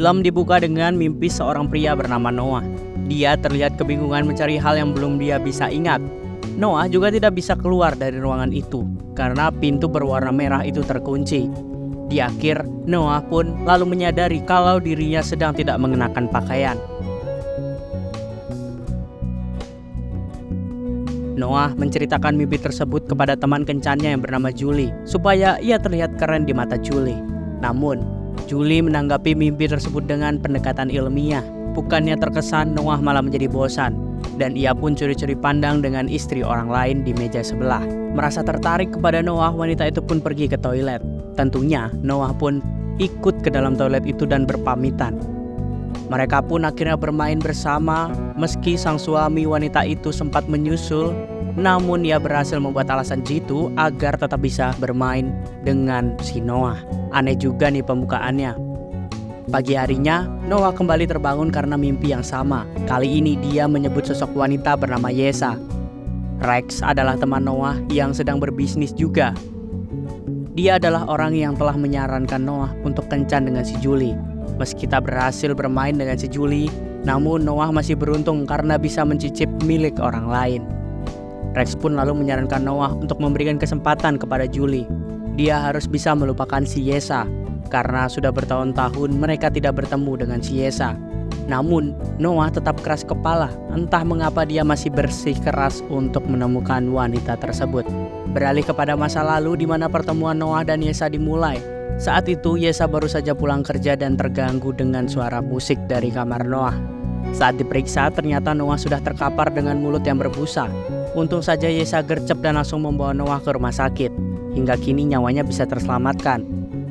Film dibuka dengan mimpi seorang pria bernama Noah. Dia terlihat kebingungan mencari hal yang belum dia bisa ingat. Noah juga tidak bisa keluar dari ruangan itu karena pintu berwarna merah itu terkunci. Di akhir, Noah pun lalu menyadari kalau dirinya sedang tidak mengenakan pakaian. Noah menceritakan mimpi tersebut kepada teman kencannya yang bernama Julie supaya ia terlihat keren di mata Julie. Namun, Julie menanggapi mimpi tersebut dengan pendekatan ilmiah. Bukannya terkesan, Noah malah menjadi bosan. Dan ia pun curi-curi pandang dengan istri orang lain di meja sebelah. Merasa tertarik kepada Noah, wanita itu pun pergi ke toilet. Tentunya, Noah pun ikut ke dalam toilet itu dan berpamitan. Mereka pun akhirnya bermain bersama, meski sang suami wanita itu sempat menyusul, namun ia berhasil membuat alasan jitu agar tetap bisa bermain dengan si Noah. Aneh juga nih pembukaannya. Pagi harinya, Noah kembali terbangun karena mimpi yang sama. Kali ini dia menyebut sosok wanita bernama Yesa. Rex adalah teman Noah yang sedang berbisnis juga. Dia adalah orang yang telah menyarankan Noah untuk kencan dengan si Julie. Meski tak berhasil bermain dengan si Julie, namun Noah masih beruntung karena bisa mencicip milik orang lain. Rex pun lalu menyarankan Noah untuk memberikan kesempatan kepada Julie. Dia harus bisa melupakan si Yesa, karena sudah bertahun-tahun mereka tidak bertemu dengan si Yesa. Namun, Noah tetap keras kepala, entah mengapa dia masih bersikeras untuk menemukan wanita tersebut. Beralih kepada masa lalu di mana pertemuan Noah dan Yesa dimulai. Saat itu, Yesa baru saja pulang kerja dan terganggu dengan suara musik dari kamar Noah. Saat diperiksa, ternyata Noah sudah terkapar dengan mulut yang berbusa. Untung saja Yesa gercep dan langsung membawa Noah ke rumah sakit. Hingga kini nyawanya bisa terselamatkan.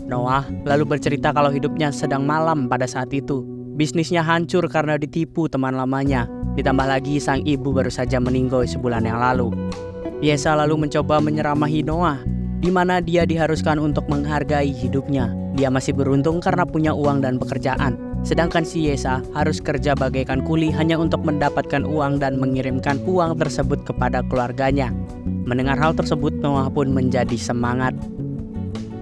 Noah lalu bercerita kalau hidupnya sedang malam pada saat itu. Bisnisnya hancur karena ditipu teman lamanya. Ditambah lagi sang ibu baru saja meninggal sebulan yang lalu. Yesa lalu mencoba menyeramahi Noah, di mana dia diharuskan untuk menghargai hidupnya. Dia masih beruntung karena punya uang dan pekerjaan. Sedangkan si Yesa harus kerja bagaikan kuli hanya untuk mendapatkan uang dan mengirimkan uang tersebut kepada keluarganya. Mendengar hal tersebut, Noah pun menjadi semangat.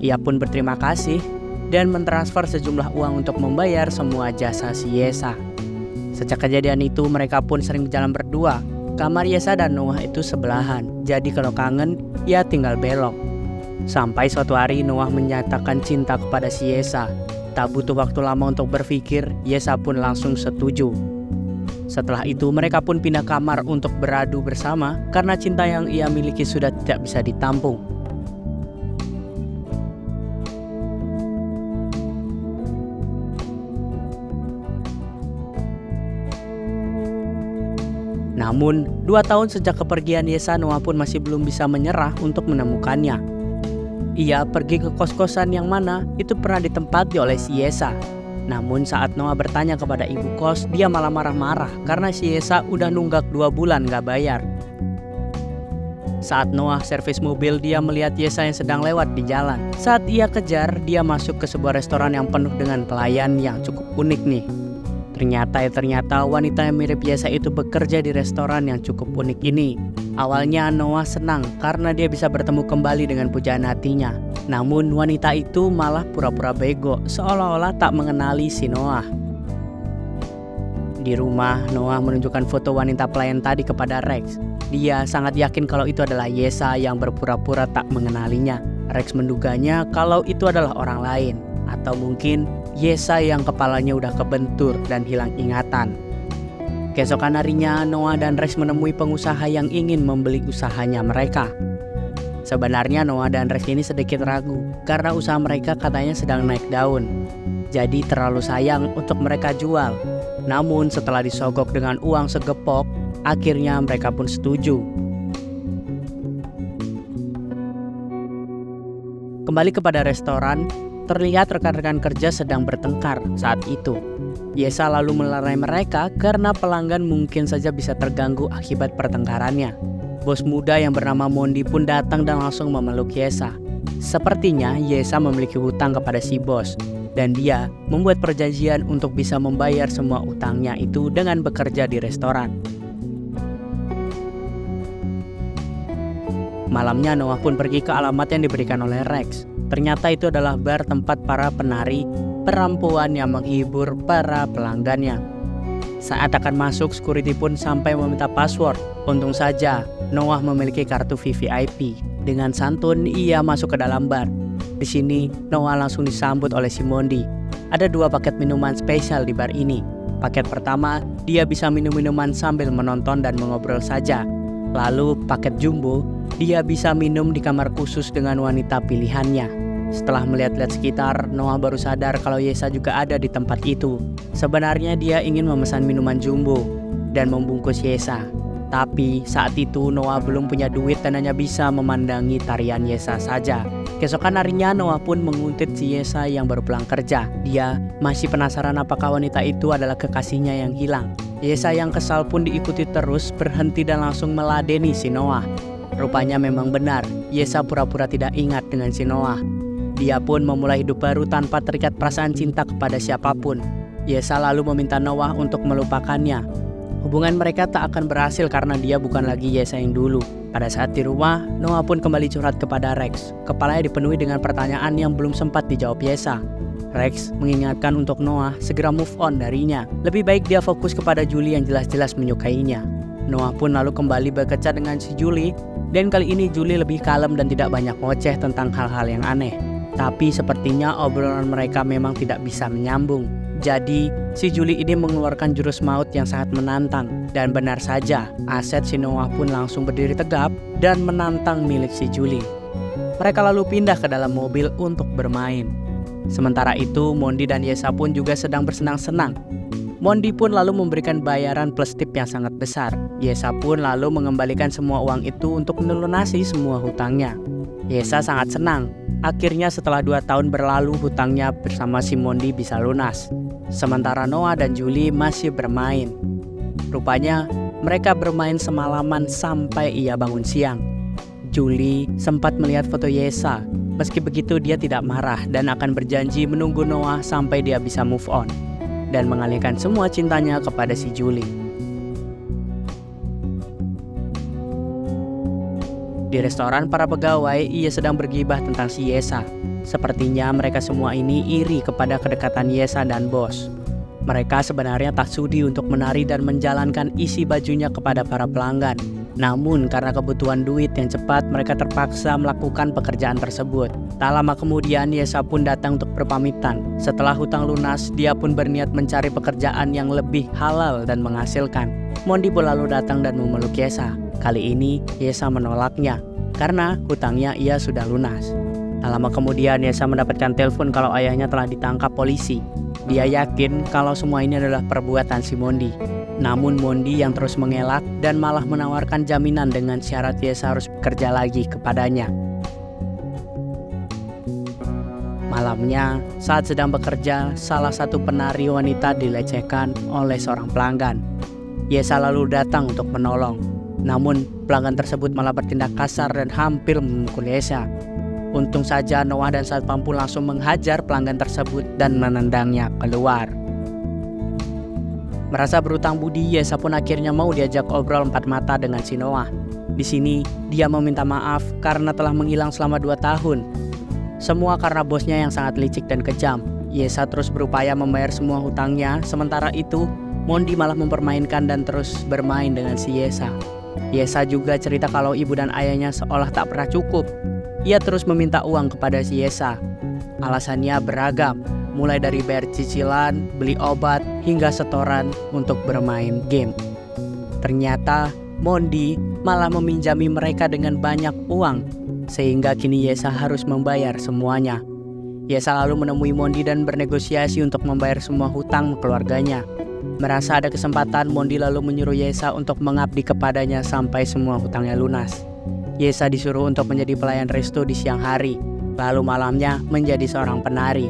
Ia pun berterima kasih dan mentransfer sejumlah uang untuk membayar semua jasa si Yesa. Sejak kejadian itu, mereka pun sering berjalan berdua. Kamar Yesa dan Noah itu sebelahan, jadi kalau kangen, ia tinggal belok. Sampai suatu hari Noah menyatakan cinta kepada si Yesa. Tak butuh waktu lama untuk berpikir, Yesa pun langsung setuju. Setelah itu mereka pun pindah kamar untuk beradu bersama karena cinta yang ia miliki sudah tidak bisa ditampung. Namun, 2 tahun sejak kepergian Yesa, Noah pun masih belum bisa menyerah untuk menemukannya. Ia pergi ke kos-kosan yang mana itu pernah ditempati oleh si Yesa. Namun saat Noah bertanya kepada ibu kos, dia malah marah-marah karena si Yesa udah nunggak 2 bulan gak bayar. Saat Noah servis mobil, dia melihat Yesa yang sedang lewat di jalan. Saat ia kejar, dia masuk ke sebuah restoran yang penuh dengan pelayan yang cukup unik nih. Ternyata wanita yang mirip Yesa itu bekerja di restoran yang cukup unik ini. Awalnya Noah senang karena dia bisa bertemu kembali dengan pujaan hatinya. Namun wanita itu malah pura-pura bego, seolah-olah tak mengenali si Noah. Di rumah, Noah menunjukkan foto wanita pelayan tadi kepada Rex. Dia sangat yakin kalau itu adalah Yesa yang berpura-pura tak mengenalinya. Rex menduganya kalau itu adalah orang lain. Atau mungkin Yesa yang kepalanya udah kebentur dan hilang ingatan. Keesokan harinya, Noah dan Rex menemui pengusaha yang ingin membeli usahanya mereka. Sebenarnya Noah dan Rex ini sedikit ragu karena usaha mereka katanya sedang naik daun. Jadi terlalu sayang untuk mereka jual. Namun setelah disogok dengan uang segepok, akhirnya mereka pun setuju. Kembali kepada restoran, terlihat rekan-rekan kerja sedang bertengkar saat itu. Yesa lalu melerai mereka karena pelanggan mungkin saja bisa terganggu akibat pertengkarannya. Bos muda yang bernama Mondi pun datang dan langsung memeluk Yesa. Sepertinya Yesa memiliki hutang kepada si bos, dan dia membuat perjanjian untuk bisa membayar semua utangnya itu dengan bekerja di restoran. Malamnya Noah pun pergi ke alamat yang diberikan oleh Rex. Ternyata itu adalah bar tempat para penari perempuan yang menghibur para pelanggannya. Saat akan masuk, security pun sampai meminta password. Untung saja Noah memiliki kartu VVIP. Dengan santun, ia masuk ke dalam bar. Di sini, Noah langsung disambut oleh si Mondi. Ada 2 paket minuman spesial di bar ini. Paket pertama, dia bisa minum minuman sambil menonton dan mengobrol saja. Lalu paket jumbo, dia bisa minum di kamar khusus dengan wanita pilihannya. Setelah melihat-lihat sekitar, Noah baru sadar kalau Yesa juga ada di tempat itu. Sebenarnya dia ingin memesan minuman jumbo dan membungkus Yesa. Tapi saat itu Noah belum punya duit dan hanya bisa memandangi tarian Yesa saja. Keesokan harinya Noah pun menguntit si Yesa yang baru pulang kerja. Dia masih penasaran apakah wanita itu adalah kekasihnya yang hilang. Yesa yang kesal pun diikuti terus, berhenti dan langsung meladeni si Noah. Rupanya memang benar, Yesa pura-pura tidak ingat dengan si Noah. Dia pun memulai hidup baru tanpa terikat perasaan cinta kepada siapapun. Yesa lalu meminta Noah untuk melupakannya. Hubungan mereka tak akan berhasil karena dia bukan lagi Yesa yang dulu. Pada saat di rumah, Noah pun kembali curhat kepada Rex. Kepalanya dipenuhi dengan pertanyaan yang belum sempat dijawab Yesa. Rex mengingatkan untuk Noah segera move on darinya. Lebih baik dia fokus kepada Julie yang jelas-jelas menyukainya. Noah pun lalu kembali bekerja dengan si Julie. Dan kali ini Julie lebih kalem dan tidak banyak ngoceh tentang hal-hal yang aneh. Tapi sepertinya obrolan mereka memang tidak bisa menyambung. Jadi, si Julie ini mengeluarkan jurus maut yang sangat menantang. Dan benar saja, aset si Noah pun langsung berdiri tegap dan menantang milik si Julie. Mereka lalu pindah ke dalam mobil untuk bermain. Sementara itu, Mondi dan Yesa pun juga sedang bersenang-senang. Mondi pun lalu memberikan bayaran plus tip yang sangat besar. Yesa pun lalu mengembalikan semua uang itu untuk melunasi semua hutangnya. Yesa sangat senang. Akhirnya setelah 2 tahun berlalu, hutangnya bersama si Mondi bisa lunas. Sementara Noah dan Julie masih bermain. Rupanya mereka bermain semalaman sampai ia bangun siang. Julie sempat melihat foto Yesa. Meski begitu dia tidak marah dan akan berjanji menunggu Noah sampai dia bisa move on dan mengalihkan semua cintanya kepada si Julie. Di restoran para pegawai, ia sedang bergibah tentang si Yesa. Sepertinya mereka semua ini iri kepada kedekatan Yesa dan bos. Mereka sebenarnya tak sudi untuk menari dan menjalankan isi bajunya kepada para pelanggan. Namun karena kebutuhan duit yang cepat, mereka terpaksa melakukan pekerjaan tersebut. Tak lama kemudian Yesa pun datang untuk berpamitan. Setelah hutang lunas, dia pun berniat mencari pekerjaan yang lebih halal dan menghasilkan. Mondi pun lalu datang dan memeluk Yesa. Kali ini Yesa menolaknya karena hutangnya ia sudah lunas. Tak lama kemudian Yesa mendapatkan telepon kalau ayahnya telah ditangkap polisi. Dia yakin kalau semua ini adalah perbuatan si Mondi. Namun Mondi yang terus mengelak dan malah menawarkan jaminan dengan syarat Yesa harus bekerja lagi kepadanya. Malamnya, saat sedang bekerja, salah satu penari wanita dilecehkan oleh seorang pelanggan. Yesa lalu datang untuk menolong. Namun pelanggan tersebut malah bertindak kasar dan hampir memukul Yesa. Untung saja Noah dan satpam pun langsung menghajar pelanggan tersebut dan menendangnya keluar. Merasa berutang budi, Yesa pun akhirnya mau diajak obrol 4 mata dengan si Noah. Di sini dia meminta maaf karena telah menghilang selama 2 tahun. Semua karena bosnya yang sangat licik dan kejam. Yesa terus berupaya membayar semua hutangnya, sementara itu Mondi malah mempermainkan dan terus bermain dengan si Yesa. Yesa juga cerita kalau ibu dan ayahnya seolah tak pernah cukup. Ia terus meminta uang kepada si Yesa. Alasannya beragam, mulai dari bayar cicilan, beli obat, hingga setoran untuk bermain game. Ternyata Mondi malah meminjami mereka dengan banyak uang, sehingga kini Yesa harus membayar semuanya. Yesa lalu menemui Mondi dan bernegosiasi untuk membayar semua hutang keluarganya. Merasa ada kesempatan, Mondi lalu menyuruh Yesa untuk mengabdi kepadanya sampai semua hutangnya lunas. Yesa disuruh untuk menjadi pelayan resto di siang hari, lalu malamnya menjadi seorang penari.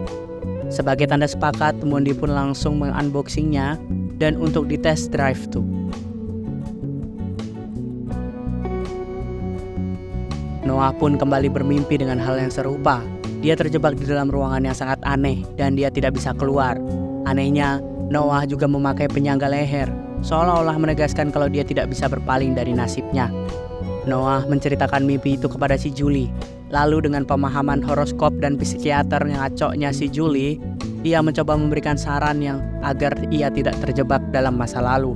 Sebagai tanda sepakat, Mondi pun langsung mengunboxingnya dan untuk dites drive tuh. Noah pun kembali bermimpi dengan hal yang serupa. Dia terjebak di dalam ruangan yang sangat aneh dan dia tidak bisa keluar. Anehnya, Noah juga memakai penyangga leher, seolah-olah menegaskan kalau dia tidak bisa berpaling dari nasibnya. Noah menceritakan mimpi itu kepada si Julie. Lalu dengan pemahaman horoskop dan psikiater yang ngacoknya si Julie, Ia mencoba memberikan saran yang agar ia tidak terjebak dalam masa lalu.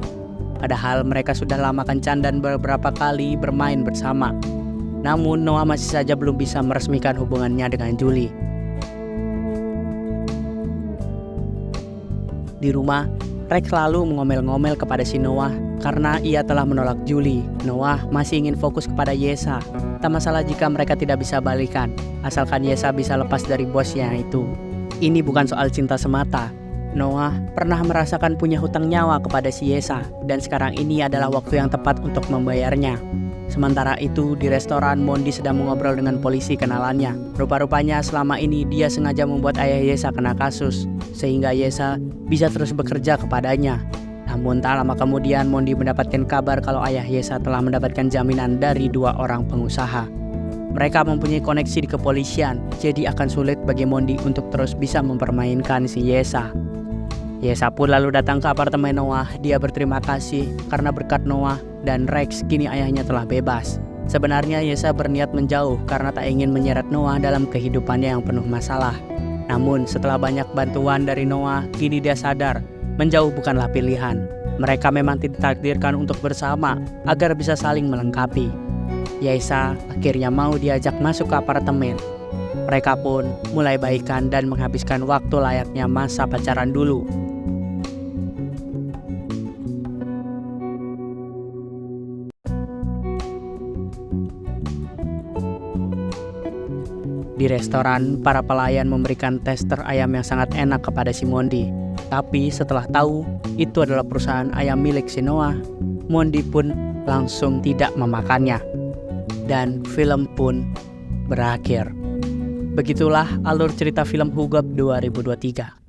Padahal mereka sudah lama kencan dan beberapa kali bermain bersama. Namun Noah masih saja belum bisa meresmikan hubungannya dengan Julie. Di rumah, Rex selalu mengomel-ngomel kepada si Noah karena ia telah menolak Julie. Noah masih ingin fokus kepada Yesa. Tak masalah jika mereka tidak bisa balikan, asalkan Yesa bisa lepas dari bosnya itu. Ini bukan soal cinta semata. Noah pernah merasakan punya hutang nyawa kepada si Yesa, dan sekarang ini adalah waktu yang tepat untuk membayarnya. Sementara itu, di restoran, Mondi sedang mengobrol dengan polisi kenalannya. Rupa-rupanya selama ini dia sengaja membuat ayah Yesa kena kasus, sehingga Yesa bisa terus bekerja kepadanya. Namun tak lama kemudian Mondi mendapatkan kabar kalau ayah Yesa telah mendapatkan jaminan dari 2 orang pengusaha. Mereka mempunyai koneksi di kepolisian, jadi akan sulit bagi Mondi untuk terus bisa mempermainkan si Yesa. Yesa pun lalu datang ke apartemen Noah. Dia berterima kasih karena berkat Noah dan Rex kini ayahnya telah bebas. Sebenarnya Yesa berniat menjauh karena tak ingin menyeret Noah dalam kehidupannya yang penuh masalah. Namun setelah banyak bantuan dari Noah, kini dia sadar menjauh bukanlah pilihan. Mereka memang ditakdirkan untuk bersama agar bisa saling melengkapi. Yesa akhirnya mau diajak masuk ke apartemen. Mereka pun mulai baikan dan menghabiskan waktu layaknya masa pacaran dulu. Di restoran, para pelayan memberikan tester ayam yang sangat enak kepada si Mondi. Tapi setelah tahu itu adalah perusahaan ayam milik si Noah, Mondi pun langsung tidak memakannya. Dan film pun berakhir. Begitulah alur cerita film Hugap 2023.